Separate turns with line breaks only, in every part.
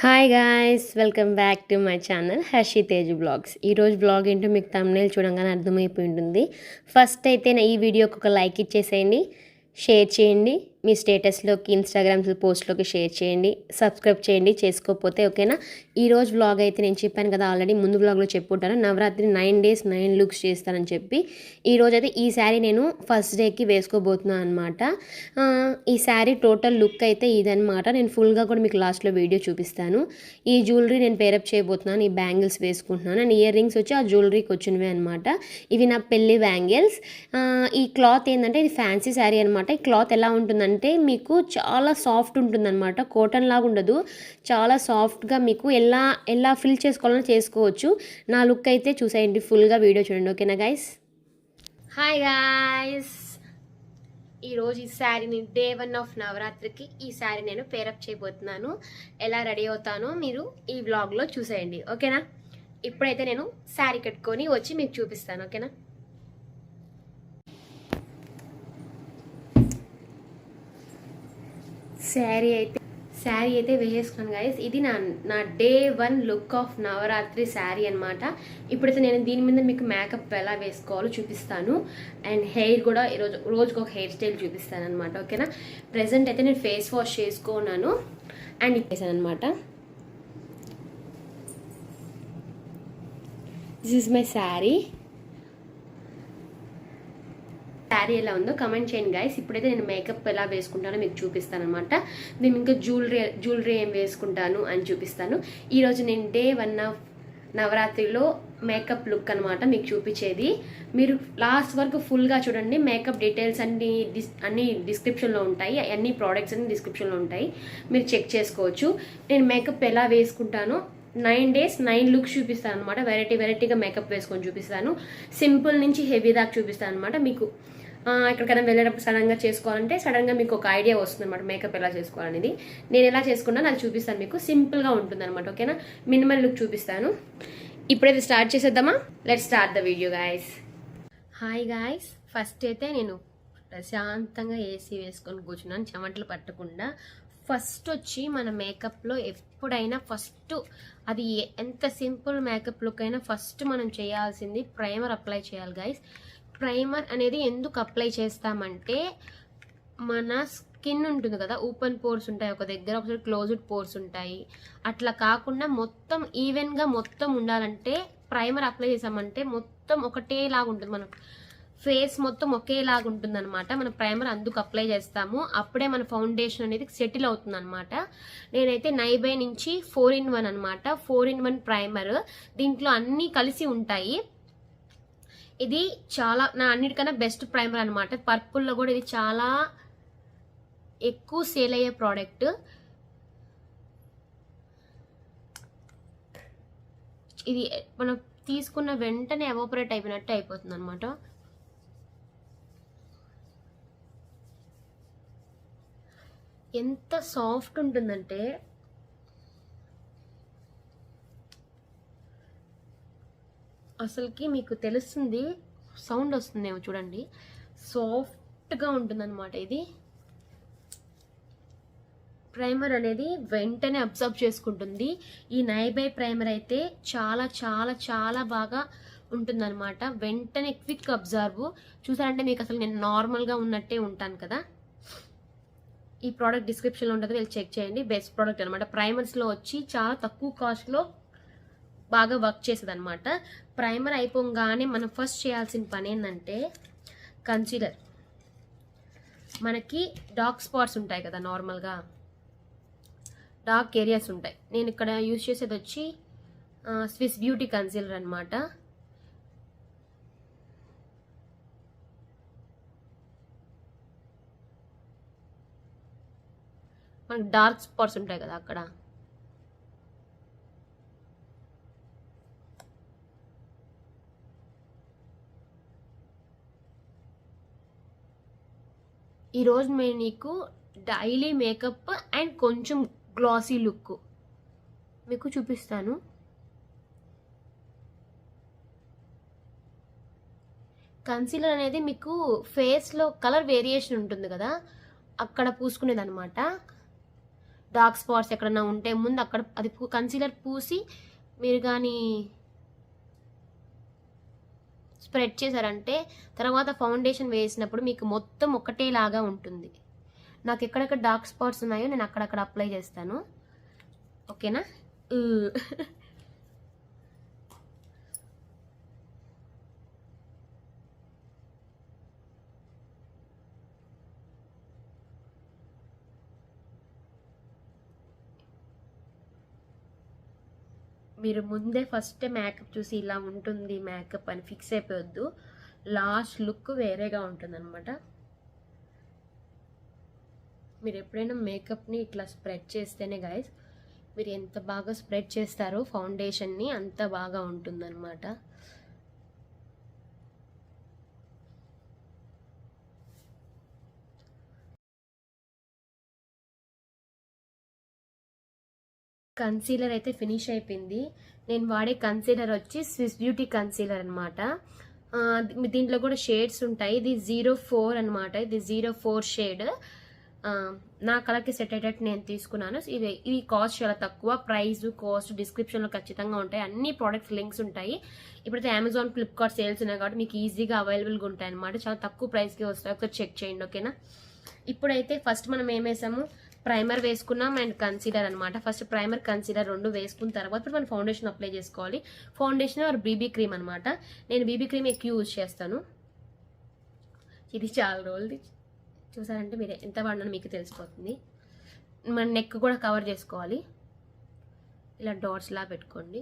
Hi guys, welcome back to my channel Harshi Tej vlogs. ఈరోజు vlog ఏంటో మీకు థంబ్నెయిల్ చూడంగానే అర్థమైపోయి ఉంటుంది. ఫస్ట్ అయితే ఈ వీడియోకి ఒక లైక్ ఇచ్చేసేయండి, షేర్ చేయండి, మీ స్టేటస్లోకి ఇన్స్టాగ్రామ్ పోస్ట్లోకి షేర్ చేయండి, సబ్స్క్రైబ్ చేయండి చేసుకోకపోతే, ఓకేనా. ఈరోజు వ్లాగ్ అయితే నేను చెప్పాను కదా, ఆల్రెడీ ముందు వ్లాగ్లో చెప్పుంటాను, నవరాత్రి 9 days 9 లుక్స్ చేస్తానని చెప్పి. ఈరోజు అయితే ఈ శారీ నేను ఫస్ట్ డేకి వేసుకోబోతున్నాను అనమాట. ఈ శారీ టోటల్ లుక్ అయితే ఇదనమాట. నేను ఫుల్గా కూడా మీకు లాస్ట్లో వీడియో చూపిస్తాను. ఈ జ్యువెలరీ నేను పేరప్ చేయబోతున్నాను, ఈ బ్యాంగిల్స్ వేసుకుంటున్నాను, అండ్ ఇయర్ రింగ్స్ వచ్చి ఆ జ్యువెలరీకి వచ్చినవి అనమాట. ఇవి నా పెళ్ళి బ్యాంగిల్స్. ఈ క్లాత్ ఏంటంటే ఇది ఫ్యాన్సీ శారీ అనమాట. ఈ క్లాత్ ఎలా ఉంటుందంటే మీకు చాలా సాఫ్ట్ ఉంటుందన్నమాట, కాటన్ లాగా ఉండదు, చాలా సాఫ్ట్గా మీకు ఎలా ఫిల్ చేసుకోవాలని చేసుకోవచ్చు. నా లుక్ అయితే చూసేయండి, ఫుల్గా వీడియో చూడండి, ఓకేనా గైస్. హాయ్ గాయస్, ఈరోజు ఈ శారీని డే 1 ఆఫ్ నవరాత్రికి ఈ శారీ నేను పేరప్ చేయబోతున్నాను. ఎలా రెడీ అవుతానో మీరు ఈ వ్లాగ్లో చూసేయండి, ఓకేనా. ఇప్పుడైతే నేను శారీ కట్టుకొని వచ్చి మీకు చూపిస్తాను, ఓకేనా. శారీ అయితే వేసేసుకున్నాను గైస్. ఇది నా day 1 look of Navratri sari అనమాట. ఇప్పుడైతే నేను దీని మీద మీకు మేకప్ ఎలా వేసుకోవాలో చూపిస్తాను, అండ్ హెయిర్ కూడా రోజుకి ఒక హెయిర్ స్టైల్ చూపిస్తాను అనమాట, ఓకేనా. ప్రెజెంట్ అయితే నేను ఫేస్ వాష్ చేసుకున్నాను అండ్ ఇప్పేసాను అనమాట. దిస్ ఈజ్ మై శారీ ఎలా ఉందో కమెంట్ చేయండి గైస్. ఇప్పుడైతే నేను మేకప్ ఎలా వేసుకుంటానో మీకు చూపిస్తాను అనమాట. నేను ఇంకా జ్యువెలరీ ఏం వేసుకుంటాను అని చూపిస్తాను. ఈరోజు నేను డే 1 ఆఫ్ నవరాత్రిలో మేకప్ లుక్ అనమాట మీకు చూపించేది. మీరు లాస్ట్ వరకు ఫుల్గా చూడండి. మేకప్ డీటెయిల్స్ అన్ని డిస్క్రిప్షన్లో ఉంటాయి, అన్ని ప్రోడక్ట్స్ అన్ని డిస్క్రిప్షన్లో ఉంటాయి, మీరు చెక్ చేసుకోవచ్చు. నేను మేకప్ ఎలా వేసుకుంటానో 9 days 9 లుక్స్ చూపిస్తాను అనమాట. వెరైటీగా మేకప్ వేసుకొని చూపిస్తాను. సింపుల్ నుంచి హెవీ దాకా చూపిస్తాను అనమాట. మీకు ఎక్కడికైనా వెళ్ళేటప్పుడు సడన్గా చేసుకోవాలంటే సడన్గా మీకు ఒక ఐడియా వస్తుంది అనమాట, మేకప్ ఎలా చేసుకోవాలనేది. నేను ఎలా చేసుకున్నాను అది చూపిస్తాను మీకు. సింపుల్గా ఉంటుంది అనమాట, ఓకేనా. మినిమల్ లుక్ చూపిస్తాను. ఇప్పుడైతే స్టార్ట్ చేసేద్దామా. Let's start the video guys. Hi guys, first అయితే నేను ప్రశాంతంగా ఏసీ వేసుకొని కూర్చున్నాను, చెమటలు పట్టకుండా. ఫస్ట్ వచ్చి మన మేకప్లో ఎప్పుడైనా ఫస్ట్ అది ఎంత సింపుల్ మేకప్ లుక్ అయినా ఫస్ట్ మనం చేయాల్సింది ప్రైమర్ అప్లై చేయాలి గైస్. ప్రైమర్ అనేది ఎందుకు అప్లై చేస్తామంటే మన స్కిన్ ఉంటుంది కదా, ఓపెన్ పోర్స్ ఉంటాయి ఒక దగ్గర, ఒకసారి క్లోజ్డ్ పోర్స్ ఉంటాయి. అట్లా కాకుండా మొత్తం ఈవెన్గా మొత్తం ఉండాలంటే ప్రైమర్ అప్లై చేసామంటే మొత్తం ఒకటేలాగా ఉంటుంది, మన ఫేస్ మొత్తం ఒకేలాగా ఉంటుంది అనమాట. మన ప్రైమర్ అందుకు అప్లై చేస్తాము, అప్పుడే మన ఫౌండేషన్ అనేది సెటిల్ అవుతుంది అనమాట. నేనైతే నైబై నుంచి 4-in-1 అనమాట, 4-in-1 ప్రైమర్. దీంట్లో అన్నీ కలిసి ఉంటాయి. ఇది చాలా నా అన్నిటికన్నా బెస్ట్ ప్రైమర్ అనమాట. పర్పుల్లో కూడా ఇది చాలా ఎక్కువ సేల్ అయ్యే ప్రోడక్ట్. ఇది మనం తీసుకున్న వెంటనే ఎవాపరేట్ అయిపోయినట్టు అయిపోతుంది అనమాట. ఎంత సాఫ్ట్ ఉంటుందంటే అసలుకి మీకు తెలుస్తుంది, సౌండ్ వస్తుందేమో చూడండి, సాఫ్ట్గా ఉంటుందన్నమాట. ఇది ప్రైమర్ అనేది వెంటనే అబ్జర్వ్ చేసుకుంటుంది. ఈ నైబై ప్రైమర్ అయితే చాలా చాలా చాలా బాగా ఉంటుందన్నమాట, వెంటనే క్విక్ అబ్జర్వ్. చూసారంటే మీకు అసలు నేను నార్మల్గా ఉన్నట్టే ఉంటాను కదా. ఈ ప్రోడక్ట్ డిస్క్రిప్షన్లో ఉంటుంది, వెళ్ళి చెక్ చేయండి. బెస్ట్ ప్రోడక్ట్ అనమాట. ప్రైమర్స్లో వచ్చి చాలా తక్కువ కాస్ట్లో బాగా వర్క్ చేసేది అనమాట. ప్రైమర్ అయిపోగానే మనం ఫస్ట్ చేయాల్సిన పని ఏంటంటే కన్సీలర్. మనకి డార్క్ స్పాట్స్ ఉంటాయి కదా, నార్మల్గా డార్క్ ఏరియాస్ ఉంటాయి. నేను ఇక్కడ యూజ్ చేసేది వచ్చి స్విస్ బ్యూటీ కన్సీలర్ అనమాట. మనకి డార్క్ స్పాట్స్ ఉంటాయి కదా అక్కడ, ఈరోజు నేను నీకు డైలీ మేకప్ అండ్ కొంచెం గ్లాసీ లుక్ మీకు చూపిస్తాను. కన్సీలర్ అనేది మీకు ఫేస్లో కలర్ వేరియేషన్ ఉంటుంది కదా, అక్కడ పూసుకునేది అనమాట. డార్క్ స్పాట్స్ ఎక్కడన్నా ఉంటే ముందు అక్కడ అది కన్సీలర్ పూసి మీరు కానీ స్ప్రెడ్ చేశారంటే తర్వాత ఫౌండేషన్ వేసినప్పుడు మీకు మొత్తం ఒకటేలాగా ఉంటుంది. నాకు ఎక్కడెక్కడ డార్క్ స్పాట్స్ ఉన్నాయో నేను అక్కడక్కడ అప్లై చేస్తాను. ఓకేనా? మీరు ముందే ఫస్ట్ మేకప్ చూసి ఇలా ఉంటుంది మేకప్ అని ఫిక్స్ అయిపోవద్దు. లాస్ట్ లుక్ వేరేగా ఉంటుంది అనమాట. మీరు ఎప్పుడైనా మేకప్ని ఇట్లా స్ప్రెడ్ చేస్తేనే గైస్, మీరు ఎంత బాగా స్ప్రెడ్ చేస్తారో ఫౌండేషన్ని అంత బాగా ఉంటుందన్నమాట. కన్సీలర్ అయితే ఫినిష్ అయిపోయింది. నేను వాడే కన్సీలర్ వచ్చి స్విస్ బ్యూటీ కన్సీలర్ అనమాట. దీంట్లో కూడా షేడ్స్ ఉంటాయి. ఇది 04 అనమాట. ఇది 04 షేడ్. నా కలర్కి సెట్ అయ్యేటట్టు నేను తీసుకున్నాను. ఇది కాస్ట్ చాలా తక్కువ. ప్రైస్ కాస్ట్ డిస్క్రిప్షన్లో ఖచ్చితంగా ఉంటాయి. అన్ని ప్రోడక్ట్స్ లింక్స్ ఉంటాయి. ఇప్పుడైతే అమెజాన్, ఫ్లిప్కార్ట్ సేల్స్ ఉన్నాయి కాబట్టి మీకు ఈజీగా అవైలబుల్గా ఉంటాయి అనమాట. చాలా తక్కువ ప్రైస్కి వస్తాయి. ఒకసారి చెక్ చేయండి. ఓకేనా? ఇప్పుడైతే ఫస్ట్ మనం ఏం వేసాము, ప్రైమర్ వేసుకున్నాం అండ్ కన్సీలర్ అనమాట. ఫస్ట్ ప్రైమర్ కన్సీలర్ రెండు వేసుకున్న తర్వాత మనం ఫౌండేషన్ అప్లై చేసుకోవాలి. ఫౌండేషన్ ఆర్ బీబీ క్రీమ్ అనమాట. నేను బీబీ క్రీమ్ ఎక్కువ యూజ్ చేస్తాను. ఇది చాలా రోజులు చూసారంటే మీరు ఎంత వాడినా మీకు తెలిసిపోతుంది. మన నెక్ కూడా కవర్ చేసుకోవాలి. ఇలా డాట్స్ లా పెట్టుకోండి.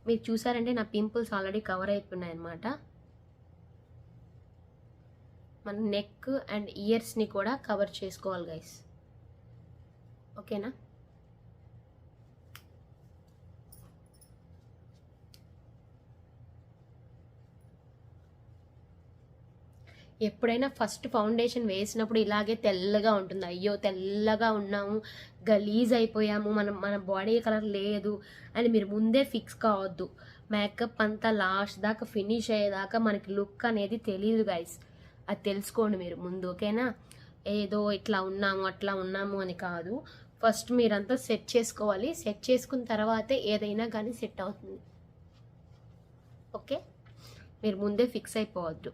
మీరు చూసారంటే నా పింపుల్స్ ఆల్రెడీ కవర్ అయిపోయినాయి అనమాట. మన నెక్ అండ్ ఇయర్స్ని కూడా కవర్ చేసుకోవాలి గైస్. ఓకేనా? ఎప్పుడైనా ఫస్ట్ ఫౌండేషన్ వేసినప్పుడు ఇలాగే తెల్లగా ఉంటుంది. అయ్యో తెల్లగా ఉన్నాము, గలీజ్ అయిపోయాము, మన బాడీ కలర్ లేదు అని మీరు ముందే ఫిక్స్ కావద్దు. మేకప్ అంతా లాస్ట్ దాకా ఫినిష్ అయ్యేదాకా మనకి లుక్ అనేది తెలియదు గైస్. అది తెలుసుకోండి మీరు ముందు. ఓకేనా? ఏదో ఇట్లా ఉన్నాము అట్లా ఉన్నాము అని కాదు. ఫస్ట్ మీరంతా సెట్ చేసుకోవాలి. సెట్ చేసుకున్న తర్వాతే ఏదైనా కానీ సెట్ అవుతుంది. ఓకే? మీరు ముందే ఫిక్స్ అయిపోవద్దు.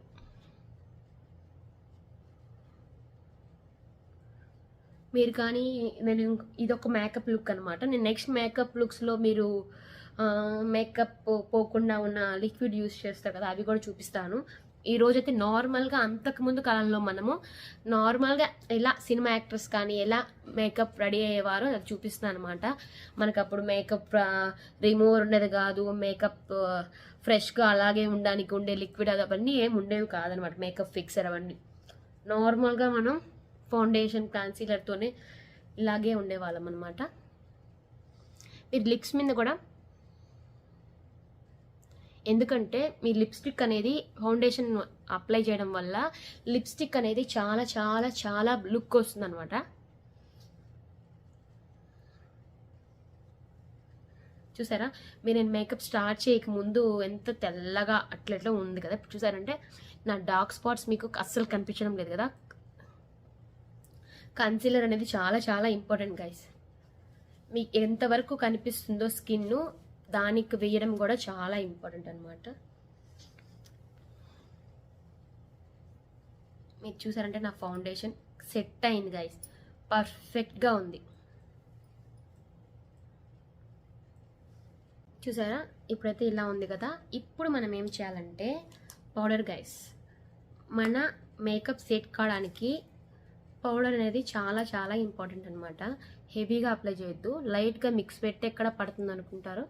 మీరు కానీ నేను ఇదొక మేకప్ లుక్ అనమాట. నేను నెక్స్ట్ మేకప్ లుక్స్లో మీరు మేకప్ పోకుండా ఉన్న లిక్విడ్ యూస్ చేస్తారు కదా, అవి కూడా చూపిస్తాను. ఈరోజైతే నార్మల్గా అంతకుముందు కాలంలో మనము నార్మల్గా ఎలా సినిమా యాక్టర్స్ కానీ ఎలా మేకప్ రెడీ అయ్యేవారో అది చూపిస్తున్నాను అనమాట. మనకు అప్పుడు మేకప్ రిమూవర్ ఉండేది కాదు. మేకప్ ఫ్రెష్గా అలాగే ఉండడానికి ఉండే లిక్విడ్ అది అవన్నీ ఏమి ఉండేవి కాదనమాట. మేకప్ ఫిక్సర్ అవన్నీ నార్మల్గా మనం ఫౌండేషన్ కన్సీలర్తోనే ఇలాగే ఉండేవాళ్ళం అనమాట. మీరు లిప్స్ మీద కూడా, ఎందుకంటే మీ లిప్స్టిక్ అనేది ఫౌండేషన్ అప్లై చేయడం వల్ల లిప్స్టిక్ అనేది చాలా చాలా చాలా లుక్ వస్తుంది అనమాట. చూసారా? మీరు నేను మేకప్ స్టార్ట్ చేయకముందు ఎంత తెల్లగా అట్లెట్లా ఉంది కదా. చూసారంటే నా డార్క్ స్పాట్స్ మీకు అస్సలు కనిపించడం లేదు కదా. కన్సీలర్ అనేది చాలా చాలా ఇంపార్టెంట్ గైస్. మీకు ఎంతవరకు కనిపిస్తుందో స్కిన్ దానికి వేయడం కూడా చాలా ఇంపార్టెంట్ అనమాట. మీరు చూసారంటే నా ఫౌండేషన్ సెట్ అయింది గైస్, పర్ఫెక్ట్గా ఉంది. చూసారా? ఇప్పుడైతే ఇలా ఉంది కదా. ఇప్పుడు మనం ఏం చేయాలంటే పౌడర్ గైస్, మన మేకప్ సెట్ కావడానికి పౌడర్ అనేది చాలా చాలా ఇంపార్టెంట్ అనమాట. హెవీగా అప్లై చేయొద్దు. లైట్గా మిక్స్ పెట్టి ఎక్కడ పడుతుంది అనుకుంటారు.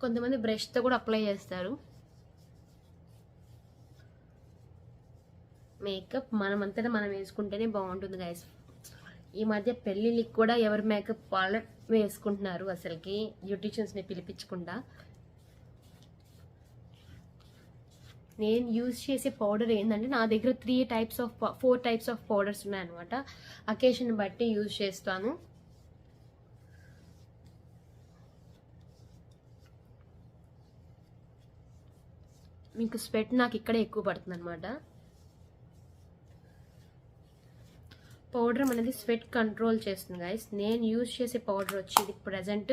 కొంతమంది బ్రష్తో కూడా అప్లై చేస్తారు. మేకప్ మనమంతటా మనం వేసుకుంటేనే బాగుంటుంది గైస్. ఈ మధ్య పెళ్ళిళ్ళకి కూడా ఎవరి మేకప్ వాళ్ళే వేసుకుంటున్నారు అసలుకి, బ్యూటీషియన్స్ని పిలిపించకుండా. నేను యూజ్ చేసే పౌడర్ ఏంటంటే నా దగ్గర 4 టైప్స్ ఆఫ్ పౌడర్స్ ఉన్నాయన్నమాట. అకేషన్ బట్టి యూజ్ చేస్తాను. మీకు స్వెట్ నాకు ఇక్కడే ఎక్కువ పడుతుంది అనమాట. పౌడర్ అనేది స్వెట్ కంట్రోల్ చేస్తుంది గైస్. నేను యూజ్ చేసే పౌడర్ వచ్చి ఇది ప్రజెంట్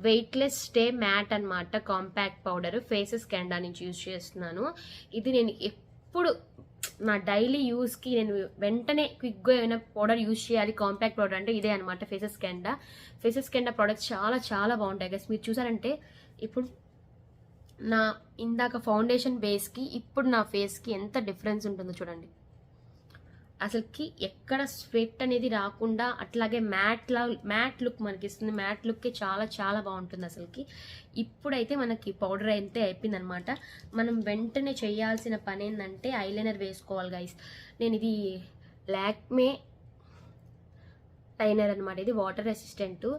వెయిట్లెస్ స్టే మ్యాట్ అనమాట, కాంపాక్ట్ పౌడర్. ఫేసెస్ కెండా నుంచి యూజ్ చేస్తున్నాను. ఇది నేను ఎప్పుడు నా డైలీ యూస్కి నేను వెంటనే క్విక్గా ఏమైనా పౌడర్ యూజ్ చేయాలి కాంపాక్ట్ పౌడర్ అంటే ఇదే అనమాట, ఫేసెస్ కెండా ప్రోడక్ట్స్ చాలా చాలా బాగుంటాయి గైస్. మీరు చూసారంటే ఇప్పుడు నా ఇందాక ఫౌండేషన్ బేస్కి ఇప్పుడు నా ఫేస్కి ఎంత డిఫరెన్స్ ఉంటుందో చూడండి. అసలుకి ఎక్కడ స్వెట్ అనేది రాకుండా అట్లాగే మ్యాట్ లుక్ మనకి ఇస్తుంది. మ్యాట్ లుక్కి చాలా చాలా బాగుంటుంది అసలుకి. ఇప్పుడైతే మనకి పౌడర్ అయితే అయిపోయింది అనమాట. మనం వెంటనే చేయాల్సిన పని ఏంటంటే ఐలైనర్ వేసుకోవాలి గైస్. నేను ఇది లాక్మే లైనర్ అనమాట. ఇది వాటర్ రెసిస్టెంట్.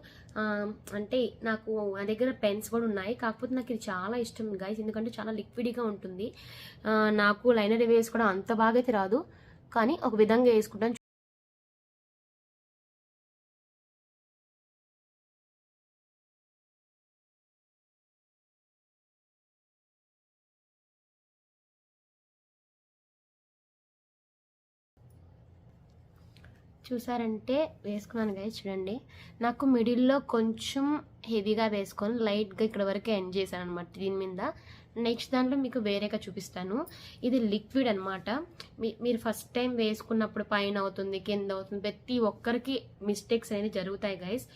అంటే నాకు నా దగ్గర పెన్స్ కూడా ఉన్నాయి, కాకపోతే నాకు ఇది చాలా ఇష్టం గైస్, ఎందుకంటే చాలా లిక్విడ్గా ఉంటుంది. నాకు లైనర్ వేసుకోవడం అంత బాగా అయితే రాదు, కానీ ఒక విధంగా వేసుకుంటాను. చూసారంటే వేసుకున్నాను గైస్. చూడండి, నాకు మిడిల్లో కొంచెం హెవీగా వేసుకొని లైట్గా ఇక్కడ వరకు ఎండ్ చేశాను అనమాట దీని మీద. నెక్స్ట్ దాంట్లో మీకు వేరేగా చూపిస్తాను. ఇది లిక్విడ్ అనమాట. మీరు ఫస్ట్ టైం వేసుకున్నప్పుడు పైన అవుతుంది, కింద అవుతుంది, ప్రతి ఒక్కరికి మిస్టేక్స్ అనేది జరుగుతాయి గైస్.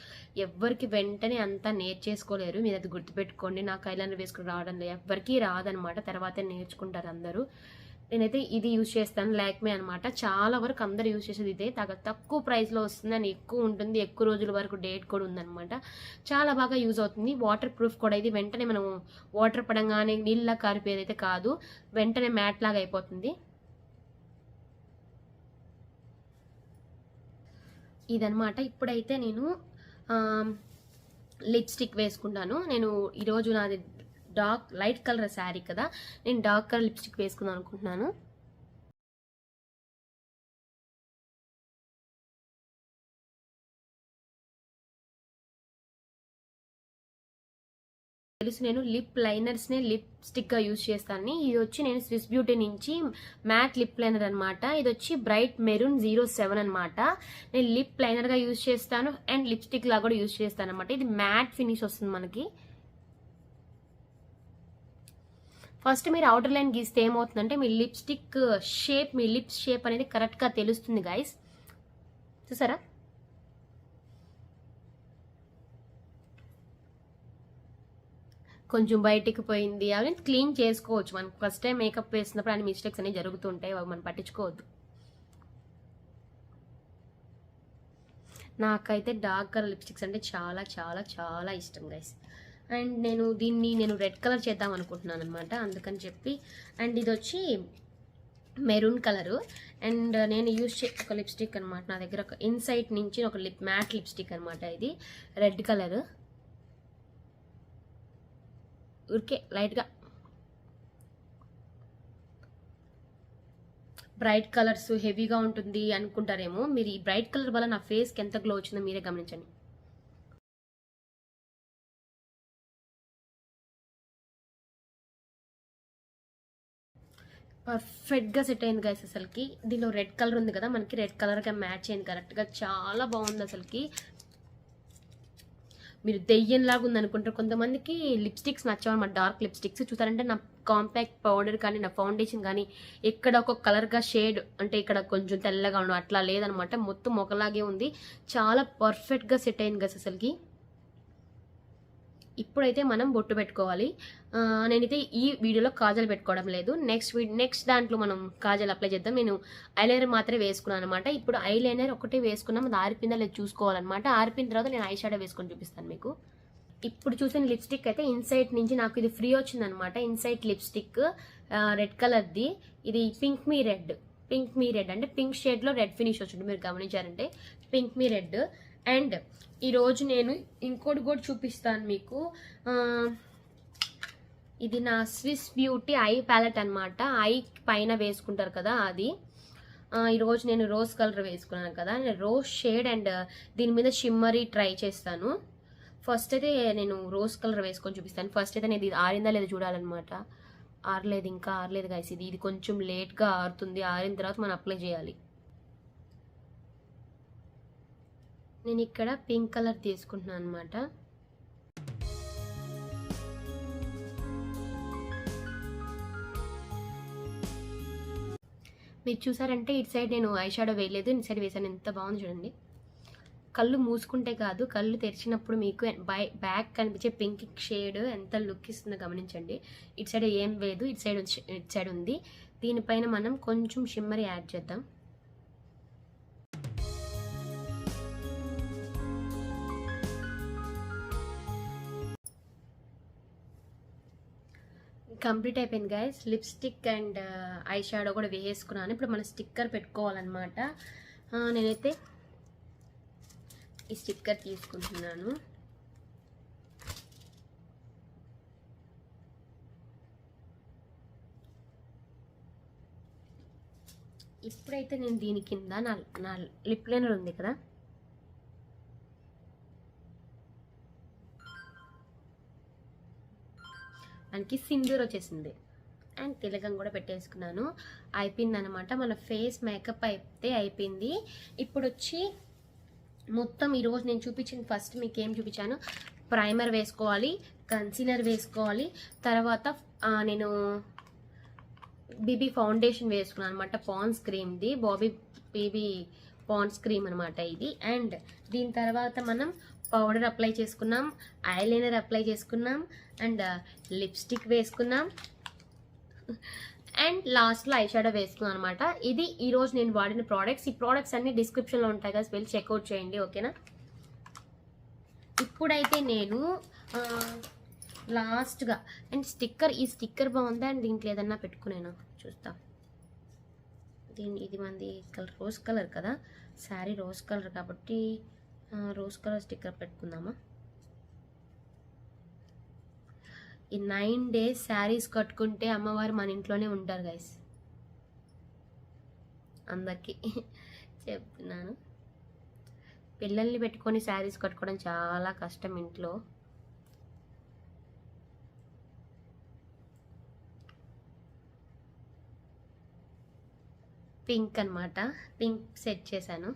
ఎవ్వరికి వెంటనే అంతా నేర్చేసుకోలేరు, మీరు అది గుర్తుపెట్టుకోండి. నాకు ఐలైనర్ వేసుకుని రావడం లేదు, ఎవ్వరికీ రాదనమాట, తర్వాతే నేర్చుకుంటారు అందరూ. నేనైతే ఇది యూజ్ చేస్తాను, లాక్మే అనమాట. చాలా వరకు అందరు యూజ్ చేసేది ఇదే. తక్కువ ప్రైస్లో వస్తుంది అని ఎక్కువ ఉంటుంది, ఎక్కువ రోజుల వరకు డేట్ కూడా ఉందన్నమాట. చాలా బాగా యూజ్ అవుతుంది. వాటర్ ప్రూఫ్ కూడా. ఇది వెంటనే మనం వాటర్ పడంగానే నీళ్ళ కారిపోయేదైతే కాదు, వెంటనే మ్యాట్ లాగా అయిపోతుంది. ఇదనమాట. ఇప్పుడైతే నేను లిప్స్టిక్ వేసుకుంటాను. నేను ఈరోజు నాది లైట్ కలర్ శారీ కదా, నేను డార్క్ కలర్ లిప్స్టిక్ వేసుకుందాం అనుకుంటున్నాను. తెలుసు, నేను లిప్ లైనర్స్నే లిప్స్టిక్గా యూజ్ చేస్తాను. ఇది వచ్చి నేను స్విస్ బ్యూటీ నుంచి మ్యాట్ లిప్ లైనర్ అనమాట. ఇది వచ్చి బ్రైట్ మెరూన్ 07 అనమాట. నేను లిప్ లైనర్గా యూజ్ చేస్తాను అండ్ లిప్స్టిక్ లాగా కూడా యూజ్ చేస్తాను అనమాట. ఇది మ్యాట్ ఫినిష్ వస్తుంది మనకి. ఫస్ట్ మీరు అవుటర్ లైన్ గీస్తే ఏమవుతుందంటే మీ లిప్స్టిక్ షేప్, మీ లిప్స్ షేప్ అనేది కరెక్ట్గా తెలుస్తుంది గైస్. చూసారా, కొంచెం బయటికి పోయింది, అవి క్లీన్ చేసుకోవచ్చు. మనం ఫస్ట్ టైం మేకప్ వేసినప్పుడు అన్ని మిస్టేక్స్ అనేవి జరుగుతుంటాయి, అవి మనం పట్టించుకోవద్దు. నాకైతే డార్క్ కలర్ లిప్స్టిక్స్ అంటే చాలా చాలా చాలా ఇష్టం గైస్. అండ్ నేను రెడ్ కలర్ చేద్దాం అనుకుంటున్నాను అనమాట, అందుకని చెప్పి. అండ్ ఇది వచ్చి మెరూన్ కలరు. అండ్ నేను యూజ్ చే ఒక లిప్స్టిక్ అనమాట, నా దగ్గర ఒక ఇన్సైట్ నుంచి ఒక మ్యాట్ లిప్స్టిక్ అనమాట. ఇది రెడ్ కలర్. ఊరికే లైట్గా బ్రైట్ కలర్స్ హెవీగా ఉంటుంది అనుకుంటారేమో మీరు. ఈ బ్రైట్ కలర్ వల్ల నా ఫేస్కి ఎంత గ్లో వచ్చిందో మీరే గమనించండి. పర్ఫెక్ట్గా సెట్ అయింది గైస్. అసలుకి దీనిలో రెడ్ కలర్ ఉంది కదా, మనకి రెడ్ కలర్గా మ్యాచ్ అయింది కరెక్ట్గా, చాలా బాగుంది అసలుకి. మీరు దెయ్యంలాగా ఉంది అనుకుంటారు. కొంతమందికి లిప్స్టిక్స్ నచ్చవన్నమాట, డార్క్ లిప్స్టిక్స్. చూసారంటే నా కాంపాక్ట్ పౌడర్ కానీ నా ఫౌండేషన్ కానీ ఎక్కడ ఒక కలర్గా షేడ్ అంటే ఇక్కడ కొంచెం తెల్లగా ఉండడం అట్లా లేదనమాట, మొత్తం ఒకలాగే ఉంది. చాలా పర్ఫెక్ట్గా సెట్ అయింది గైస్ అసలుకి. ఇప్పుడైతే మనం బొట్టు పెట్టుకోవాలి. నేనైతే ఈ వీడియోలో కాజల్ పెట్టుకోవడం లేదు, నెక్స్ట్ దాంట్లో మనం కాజల్ అప్లై చేద్దాం. నేను ఐలైనర్ మాత్రమే వేసుకున్నాను అనమాట. ఇప్పుడు ఐలైనర్ ఒకటే వేసుకున్నాం, అది ఆరిపోయిందా లేదు చూసుకోవాలన్నమాట. ఆరిపోయిన తర్వాత నేను ఐ షాడో వేసుకొని చూపిస్తాను మీకు. ఇప్పుడు చూసిన లిప్స్టిక్ అయితే ఇన్సైట్ నుంచి నాకు ఇది ఫ్రీ వచ్చిందనమాట. ఇన్సైట్ లిప్స్టిక్ రెడ్ కలర్ది. ఇది పింక్ మీ రెడ్ అంటే పింక్ షేడ్లో రెడ్ ఫినిష్ వచ్చింది, మీరు గమనించారంటే పింక్ మీ రెడ్. అండ్ ఈరోజు నేను ఇంకోటి కూడా చూపిస్తాను మీకు. ఇది నా స్విస్ బ్యూటీ ఐ ప్యాలెట్ అనమాట. ఐ పైన వేసుకుంటారు కదా అది. ఈరోజు నేను రోజ్ కలర్ వేసుకున్నాను కదా, నేను రోజ్ షేడ్ అండ్ దీని మీద షిమ్మరీ ట్రై చేస్తాను. ఫస్ట్ అయితే నేను రోజ్ కలర్ వేసుకొని చూపిస్తాను. ఫస్ట్ అయితే నేను ఇది ఆరిందా లేదా చూడాలన్నమాట. ఆరలేదు, ఇంకా ఆరలేదు గైస్. ఇది కొంచెం లేట్గా ఆరుతుంది. ఆరిన తర్వాత మనం అప్లై చేయాలి. నేను ఇక్కడ పింక్ కలర్ తీసుకుంటున్నాను అనమాట. మీరు చూసారంటే ఇటు సైడ్ నేను ఐ షాడో వేయలేదు, ఇటు సైడ్ వేసాను. ఎంత బాగుంది చూడండి. కళ్ళు మూసుకుంటే కాదు, కళ్ళు తెరిచినప్పుడు మీకు బ్యాక్ కనిపించే పింక్ షేడ్ ఎంత లుక్ ఇస్తుందో గమనించండి. ఇటు సైడ్ ఏం లేదు, ఇటు సైడ్ ఉంది. దీనిపైన మనం కొంచెం షిమ్మర్ యాడ్ చేద్దాం. కంప్లీట్ అయిపోయింది guys. Lipstick and eye shadow కూడా వేసుకున్నాను. ఇప్పుడు మనం స్టిక్కర్ పెట్టుకోవాలన్నమాట. నేనైతే ఈ స్టిక్కర్ తీసుకుంటున్నాను. ఇప్పుడైతే నేను దీని కింద నా లిప్ లైనర్ ఉంది కదా, మనకి సింధూర్ వచ్చేసింది అండ్ తిలకం కూడా పెట్టేసుకున్నాను. అయిపోయింది అనమాట. మన ఫేస్ మేకప్ అయితే అయిపోయింది. ఇప్పుడు వచ్చి మొత్తం ఈరోజు నేను చూపించింది, ఫస్ట్ మీకు ఏం చూపించాను, ప్రైమర్ వేసుకోవాలి, కన్సీలర్ వేసుకోవాలి, తర్వాత నేను బీబీ ఫౌండేషన్ వేసుకున్నాను అనమాట. పాండ్స్ క్రీమ్ది, బీబీ పాండ్స్ క్రీమ్ అనమాట ఇది. అండ్ దీని తర్వాత మనం పౌడర్ అప్లై చేసుకున్నాం, ఐలైనర్ అప్లై చేసుకున్నాం, అండ్ లిప్స్టిక్ వేసుకున్నాం, అండ్ లాస్ట్లో ఐ షాడో వేసుకున్నాం అనమాట. ఇది ఈరోజు నేను వాడిన ప్రోడక్ట్స్. ఈ ప్రోడక్ట్స్ అన్ని డిస్క్రిప్షన్లో ఉంటాయి కదా, వెళ్ళి చెక్అవుట్ చేయండి, ఓకేనా. ఇప్పుడైతే నేను లాస్ట్గా అండ్ స్టిక్కర్, ఈ స్టిక్కర్ బాగుందా అండ్ దీంట్లో ఏదన్నా పెట్టుకునేనా చూస్తా. ఇది మంది కలర్ రోజ్ కలర్ కదా, శారీ రోజ్ కలర్ కాబట్టి రోజ్ కలర్ స్టిక్కర్ పెట్టుకుందామా. ఈ 9 days శారీస్ కట్టుకుంటే అమ్మవారు మన ఇంట్లోనే ఉంటారు గైస్, అందరికీ చెప్తున్నాను. పిల్లల్ని పెట్టుకొని శారీస్ కట్టుకోవడం చాలా కష్టం ఇంట్లో. పింక్ అనమాట, పింక్ సెట్ చేశాను.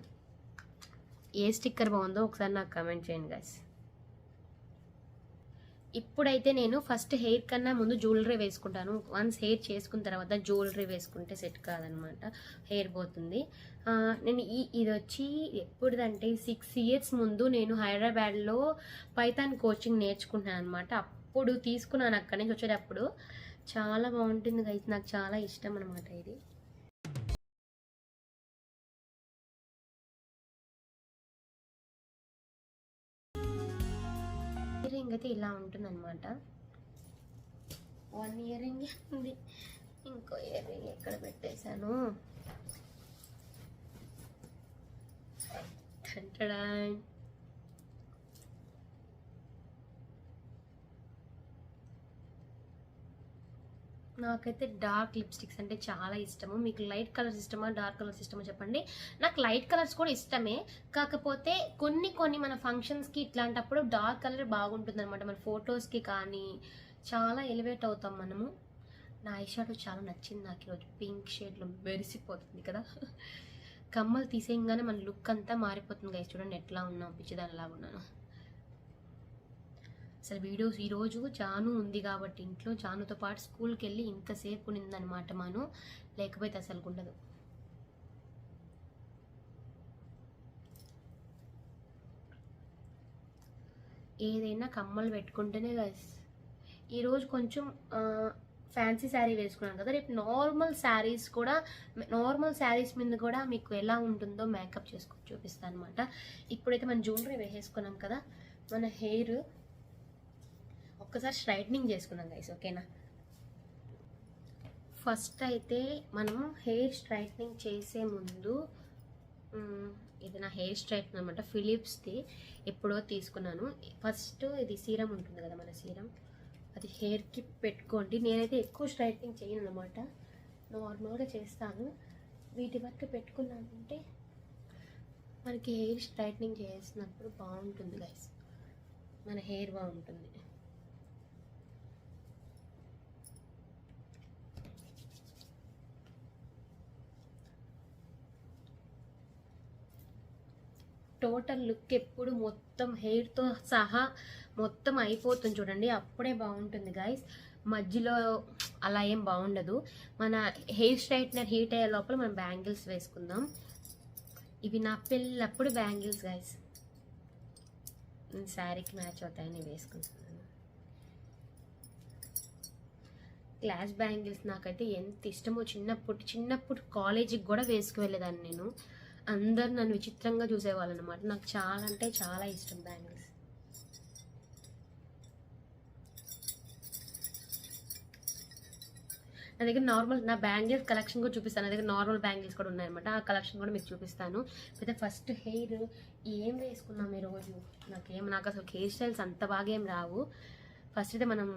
ఏ స్టిక్కర్ బాగుందో ఒకసారి నాకు కమెంట్ చేయండి గైస్. ఇప్పుడైతే నేను ఫస్ట్ హెయిర్ కన్నా ముందు జ్యువెలరీ వేసుకుంటాను. వన్స్ హెయిర్ చేసుకున్న తర్వాత జ్యువెలరీ వేసుకుంటే సెట్ కాదనమాట, హెయిర్ పోతుంది. నేను ఇది వచ్చి ఎప్పుడుదంటే 6 years ముందు నేను హైదరాబాద్లో పైథాన్ కోచింగ్ నేర్చుకుంటున్నాను అనమాట. అప్పుడు తీసుకున్నాను, అక్కడి నుంచి వచ్చేటప్పుడు. చాలా బాగుంటుంది గైస్, నాకు చాలా ఇష్టం అనమాట ఇది. ఇయరింగ్ అయితే ఇలా ఉంటుంది అనమాట. 1 ఇయరింగ్ ఉంది, ఇంకో ఇయరింగ్ ఎక్కడ పెట్టేశాను. నాకైతే డార్క్ లిప్స్టిక్స్ అంటే చాలా ఇష్టము. మీకు లైట్ కలర్స్ ఇష్టమా, డార్క్ కలర్స్ ఇష్టమా చెప్పండి. నాకు లైట్ కలర్స్ కూడా ఇష్టమే, కాకపోతే కొన్ని మన ఫంక్షన్స్కి ఇట్లాంటప్పుడు డార్క్ కలర్ బాగుంటుంది అనమాట. మన ఫొటోస్కి కానీ చాలా ఎలివేట్ అవుతాం మనము. నా ఐ షాడో చాలా నచ్చింది నాకు ఈరోజు, పింక్ షేడ్లో మెరిసిపోతుంది కదా. కమ్మలు తీసేయంగానే మన లుక్ అంతా మారిపోతుంది గైస్. చూడండి ఎట్లా ఉన్నాం, పిచ్చిదానిలాగా ఉన్నాను. అసలు వీడియోస్ ఈరోజు జాను ఉంది కాబట్టి ఇంట్లో, జానుతో పాటు స్కూల్కి వెళ్ళి ఇంతసేపు ఉన్నిందనమాట మనం, లేకపోతే అసలు ఉండదు. ఏదైనా కమ్మలు పెట్టుకుంటేనే గైస్. ఈరోజు కొంచెం ఫ్యాన్సీ శారీ వేసుకున్నాను కదా, రేపు నార్మల్ శారీస్ మీద కూడా మీకు ఎలా ఉంటుందో మేకప్ చేసుకొని చూపిస్తాను అనమాట. ఇప్పుడైతే మనం జ్యువెలరీ వేసేసుకున్నాం కదా, మన హెయిర్ ఒక్కసారి స్ట్రైట్నింగ్ చేసుకుందాం గైస్, ఓకేనా. ఫస్ట్ అయితే మనము హెయిర్ స్ట్రైట్నింగ్ చేసే ముందు, ఇది నా హెయిర్ స్ట్రైట్నర్ అనమాట, ఫిలిప్స్ది, ఎప్పుడో తీసుకున్నాను. ఫస్ట్ ఇది సీరం ఉంటుంది కదా, మన సీరం, అది హెయిర్కి పెట్టుకోండి. నేనైతే ఎక్కువ స్ట్రైట్నింగ్ చేయను అనమాట, నార్మల్గా చేస్తాను. వీటి వరకు పెట్టుకున్నానంటే మనకి హెయిర్ స్ట్రైట్నింగ్ చేసినప్పుడు బాగుంటుంది గైస్, మన హెయిర్ బాగుంటుంది. టోటల్ లుక్ ఎప్పుడు మొత్తం హెయిర్తో సహా మొత్తం అయిపోతుంది చూడండి, అప్పుడే బాగుంటుంది గైస్. మధ్యలో అలా ఏం బాగుండదు. మన హెయిర్ స్ట్రైట్నర్ హీట్ అయ్యే లోపల మనం బ్యాంగిల్స్ వేసుకుందాం. ఇవి నా పెళ్ళప్పుడు బ్యాంగిల్స్ గైస్, శారీకి మ్యాచ్ అవుతాయని వేసుకుంటున్నాను. గ్లాస్ బ్యాంగిల్స్ నాకైతే ఎంత ఇష్టమో. చిన్నప్పుడు కాలేజీకి కూడా వేసుకు వెళ్ళేదాన్ని నేను. అందరు నన్ను విచిత్రంగా చూసేవాళ్ళు అనమాట. నాకు చాలా అంటే చాలా ఇష్టం బ్యాంగిల్స్. నా దగ్గర నా బ్యాంగిల్స్ కలెక్షన్ కూడా చూపిస్తాను. నా దగ్గర నార్మల్ బ్యాంగిల్స్ కూడా ఉన్నాయన్నమాట. ఆ కలెక్షన్ కూడా మీకు చూపిస్తాను. అయితే ఫస్ట్ హెయిర్ ఏం వేసుకున్నాం ఈరోజు? నాకు అసలు హెయిర్ స్టైల్స్ అంత బాగా ఏం రావు. ఫస్ట్ అయితే మనము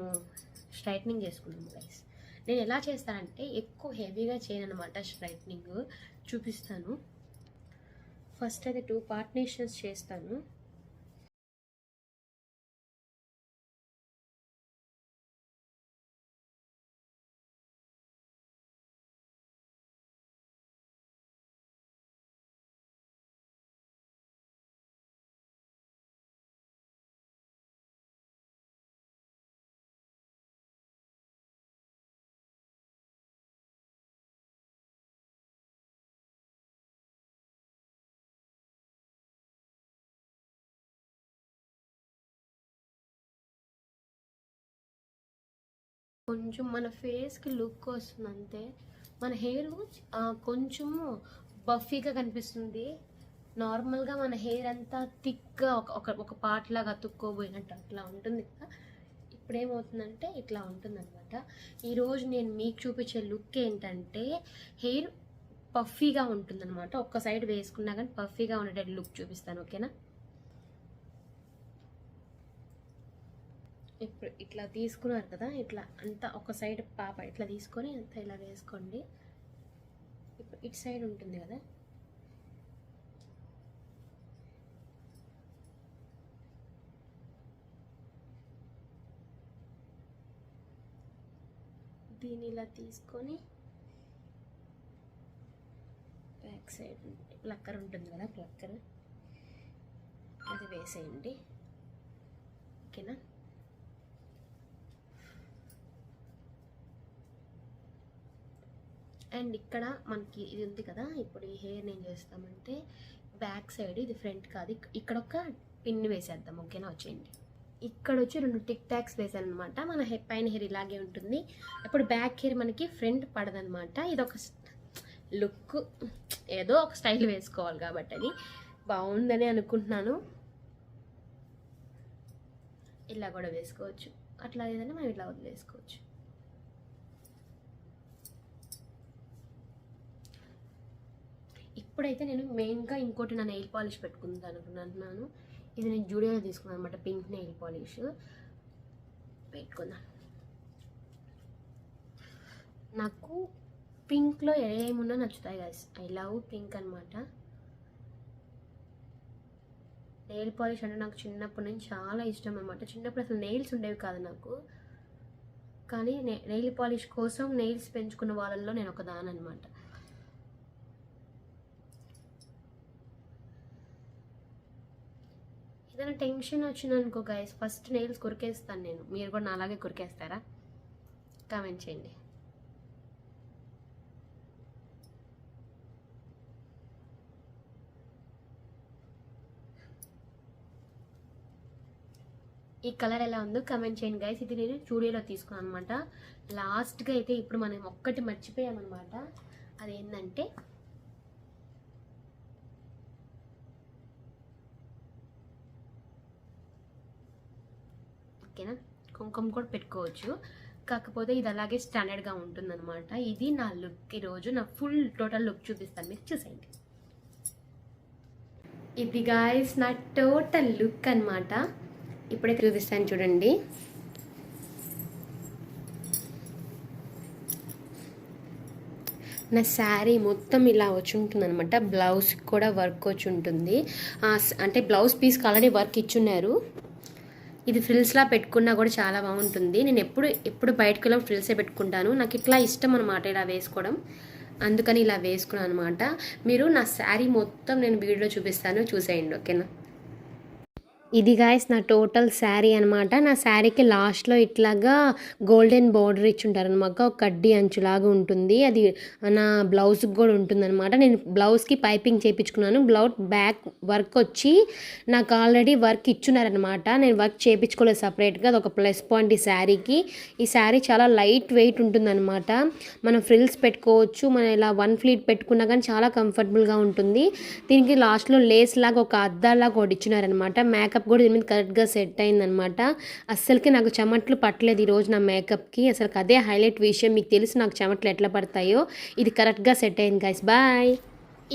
స్ట్రైట్నింగ్ చేసుకున్నాము గైస్. నేను ఎలా చేస్తానంటే ఎక్కువ హెవీగా చేయను అనమాట. స్ట్రైట్నింగ్ చూపిస్తాను. ఫస్ట్ అయితే 2 పార్ట్నేషన్స్ చేస్తాను. కొంచెం మన ఫేస్కి లుక్ వస్తుంది అంతే. మన హెయిర్ కొంచెము బఫీగా కనిపిస్తుంది. నార్మల్గా మన హెయిర్ అంతా థిక్గా ఒక పార్ట్ లాగా అతుక్కోబోయినట్టు అట్లా ఉంటుంది కదా. ఇప్పుడేమవుతుందంటే ఇట్లా ఉంటుందన్నమాట. ఈరోజు నేను మీకు చూపించే లుక్ ఏంటంటే హెయిర్ పఫీగా ఉంటుందన్నమాట. ఒక్క సైడ్ వేసుకున్నా కానీ పఫీగా ఉండేటట్టు లుక్ చూపిస్తాను, ఓకేనా? ఇప్పుడు ఇట్లా తీసుకున్నారు కదా, ఇట్లా అంతా ఒక సైడ్ ఇట్లా తీసుకొని అంతా ఇలా వేసుకోండి. ఇప్పుడు ఇటు సైడ్ ఉంటుంది కదా, దీన్ని ఇలా తీసుకొని బ్యాక్ సైడ్ ప్లక్కర్ ఉంటుంది కదా, ప్లక్కర్ అది వేసేయండి, ఓకేనా? అండ్ ఇక్కడ మనకి ఇది ఉంది కదా, ఇప్పుడు ఈ హెయిర్ ఏం చేస్తామంటే బ్యాక్ సైడ్, ఇది ఫ్రంట్ కాదు, ఇక్కడ ఒక పిన్ వేసేద్దాం, ఓకేనా? వచ్చేయండి. ఇక్కడ వచ్చి 2 టిక్ టాక్స్ వేసాను అనమాట. మన పైన హెయిర్ ఇలాగే ఉంటుంది. ఇప్పుడు బ్యాక్ హెయిర్ మనకి ఫ్రంట్ పడదనమాట. ఇది ఒక లుక్, ఏదో ఒక స్టైల్ వేసుకోవాలి కాబట్టి అది బాగుందని అనుకుంటున్నాను. ఇలా కూడా వేసుకోవచ్చు, అట్లా ఏదైనా మనం ఇట్లా వదిలేసుకోవచ్చు. ఇప్పుడైతే నేను మెయిన్గా ఇంకోటి నా నెయిల్ పాలిష్ పెట్టుకుందాం అనుకున్నాను. ఇది నేను జూడియోలో తీసుకున్నాను అనమాట, పింక్ నెయిల్ పాలిష్ పెట్టుకుందాం. నాకు పింక్లో ఏమున్నా నచ్చుతాయి గైస్. ఐ లవ్ పింక్ అనమాట. నెయిల్ పాలిష్ అంటే నాకు చిన్నప్పటి నుంచి చాలా ఇష్టం అనమాట. చిన్నప్పుడు అసలు నెయిల్స్ ఉండేవి కాదు నాకు, కానీ నెయిల్ పాలిష్ కోసం నెయిల్స్ పెంచుకున్న వాళ్ళల్లో నేను ఒక దాని అనమాట. ఏదైనా టెన్షన్ వచ్చిందనుకో గైస్, ఫస్ట్ నెయిల్స్ కొరికేస్తాను నేను. మీరు కూడా నా అలాగే కొరికేస్తారా? కామెంట్ చేయండి. ఈ కలర్ ఎలా ఉందో కామెంట్ చేయండి గైస్. ఇది నేను స్టూడియోలో తీసుకున్నాను అనమాట. లాస్ట్గా అయితే ఇప్పుడు మనం ఒక్కటి మర్చిపోయామన్నమాట. అదేంటంటే ఓకేనా, కుంకుమ కూడా పెట్టుకోవచ్చు. కాకపోతే ఇది అలాగే స్టాండర్డ్గా ఉంటుందన్నమాట. ఇది నా లుక్. ఈరోజు నా ఫుల్ టోటల్ లుక్ చూపిస్తాను, మీరు చూసేయండి. ఇది గాయస్ నా టోటల్ లుక్ అనమాట. ఇప్పుడే చూపిస్తాను చూడండి. నా శారీ మొత్తం ఇలా వచ్చి ఉంటుంది అనమాట. బ్లౌజ్ కూడా వర్క్ వచ్చి ఉంటుంది. అంటే బ్లౌజ్ పీస్కి ఆల్రెడీ వర్క్ ఇచ్చున్నారు. ఇది ఫ్రిల్స్లా పెట్టుకున్నా కూడా చాలా బాగుంటుంది. నేను ఎప్పుడు బయటకు వెళ్ళి ఫ్రిల్సే పెట్టుకుంటాను. నాకు ఇట్లా ఇష్టం అనమాట ఇలా వేసుకోవడం. అందుకని ఇలా వేసుకున్నాను అనమాట. మీరు నా శారీ మొత్తం నేను వీడియోలో చూపిస్తాను, చూసేయండి ఓకేనా. ఇది గాయస్ నా టోటల్ శారీ అనమాట. నా శారీకి లాస్ట్లో ఇట్లాగా గోల్డెన్ బార్డర్ ఇచ్చుంటారనమాట, ఒక కడ్డీ అంచులాగా ఉంటుంది. అది నా బ్లౌజ్కి కూడా ఉంటుందన్నమాట. నేను బ్లౌజ్కి పైపింగ్ చేయించుకున్నాను. బ్లౌజ్ బ్యాక్ వర్క్ వచ్చి నాకు ఆల్రెడీ వర్క్ ఇచ్చున్నారనమాట. నేను వర్క్ చేయించుకోలేదు సపరేట్గా, అది ఒక ప్లస్ పాయింట్ ఈ శారీకి. ఈ శారీ చాలా లైట్ వెయిట్ ఉంటుందన్నమాట. మనం ఫ్రిల్స్ పెట్టుకోవచ్చు, మనం ఇలా వన్ ఫ్లీట్ పెట్టుకున్నా కానీ చాలా కంఫర్టబుల్గా ఉంటుంది. దీనికి లాస్ట్లో లేస్ లాగా ఒక అద్దాలాగా ఒకటి ఇచ్చినారనమాట. మేకప్ కూడా దీని మీద కరెక్ట్గా సెట్ అయిందనమాట. అస్సలకి నాకు చెమట్లు పట్టలేదు ఈరోజు నా మేకప్కి. అసలు అదే హైలైట్ విషయం. మీకు తెలుసు నాకు చెమట్లు ఎట్లా పడతాయో, ఇది కరెక్ట్గా సెట్ అయింది గైస్. బాయ్.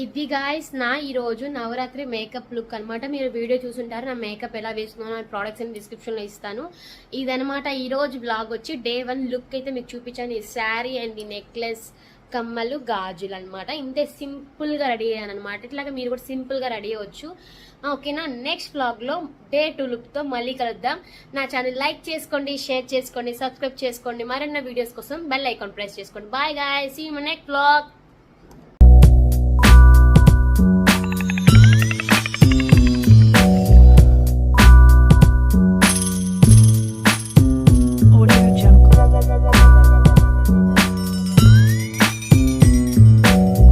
ఇది గాయస్ నా ఈరోజు నవరాత్రి మేకప్ లుక్ అనమాట. మీరు వీడియో చూసుంటారు నా మేకప్ ఎలా వేసుకున్నాను, నా ప్రోడక్ట్స్ అని డిస్క్రిప్షన్లో ఇస్తాను. ఇదనమాట ఈరోజు బ్లాగ్ వచ్చి డే 1 లుక్ అయితే మీకు చూపించాను. ఈ శారీ అండ్ ఈ నెక్లెస్, కమ్మలు, గాజులు అనమాట. ఇంతే సింపుల్గా రెడీ అయ్యాను అనమాట. ఇట్లాగా మీరు కూడా సింపుల్గా రెడీ అవ్వచ్చు ఓకేనా. నెక్స్ట్ బ్లాగ్లో డే 2 లుక్తో మళ్ళీ కలుద్దాం. నా ఛానల్ లైక్ చేసుకోండి, షేర్ చేసుకోండి, సబ్స్క్రైబ్ చేసుకోండి. మరిన్న వీడియోస్ కోసం బెల్ ఐకాన్ ప్రెస్ చేసుకోండి. Bye guys, see you in next blog.